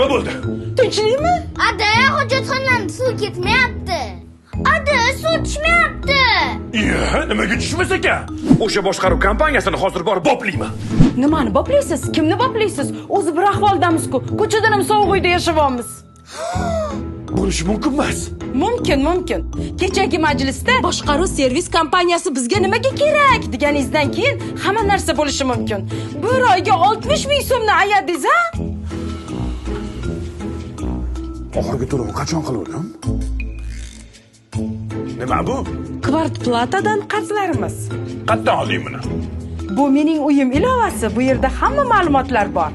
nima bo'ldi? Tinchlikmi? Ada, hojatxonadan suv ketmayapti. Ada, suv tushmayapti. Iya, nimaga tushmas ekan? O'sha boshqaruv kompaniyasini hozir borib boplayman. Nimani boplaysiz? Kimni boplaysiz? O'zi bir ahvoldamizku. Ko'chada ham sovuq uyda yashayapmiz. Bo'lishi mumkin emas. Mumkin. Kechagi majlisda boshqaruv servis kompaniyasi bizga nimaga kerak deganingizdan keyin hamma narsa bo'lishi mumkin. Bir oyga 60 ming so'mni ayadingiz, ha? Oxirgi to'lovni qachon qildim? Nima bu? Kvarplatadan qarzlarimiz. Qayerdan olding buni? Bu mening uyim ilovasi. Bu yerda hamma ma'lumotlar bor.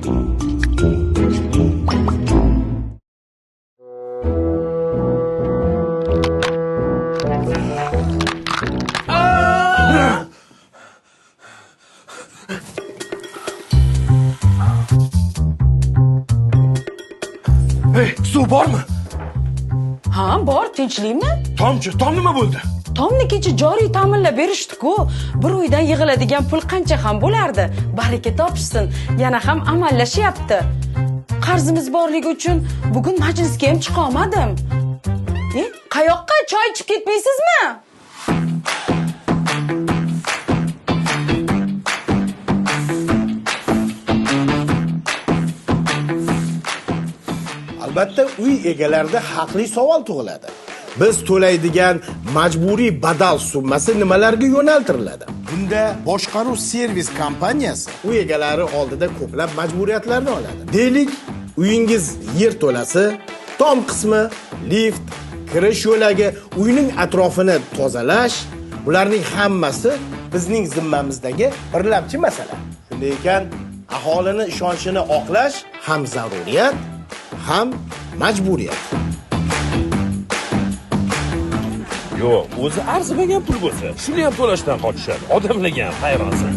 Hey, suv bormi? Ha, bor, tinchlikmi? Tom nima bo'ldi? Tomni kecha joriy ta'minlab berishdi-ku. Bir uydan yig'iladigan pul qancha ham bo'lardi? Baraka topishsin. Yana ham amallashyapti. Qarzimiz borligi uchun bugun majlisga ham chiqa olmadim. Qayoqqa? Choy ichib ketmaysizmi? Albatta uy egalarida haqli savol tug'iladi. Biz to'laydigan majburiy badal summasi nimalarga yo'naltiriladi? Bunda boshqaruv servis kompaniyasi uy egalari oldida ko'plab majburiyatlarni oladi. Deylik, uyingiz yer to'lasi, tom qismi, lift, kirish yo'lagi, uyning atrofini tozalash, bularning hammasi bizning zimmamizdagi birlamchi masala. Shunday ekan, aholini ishonchini oqlash ham zaruriyat, ham majburiyat. Yo'q, o'zi arzimagan pul bo'lsa, shuni ham to'lashdan qochishadi. Odamlarga ham hayronsan.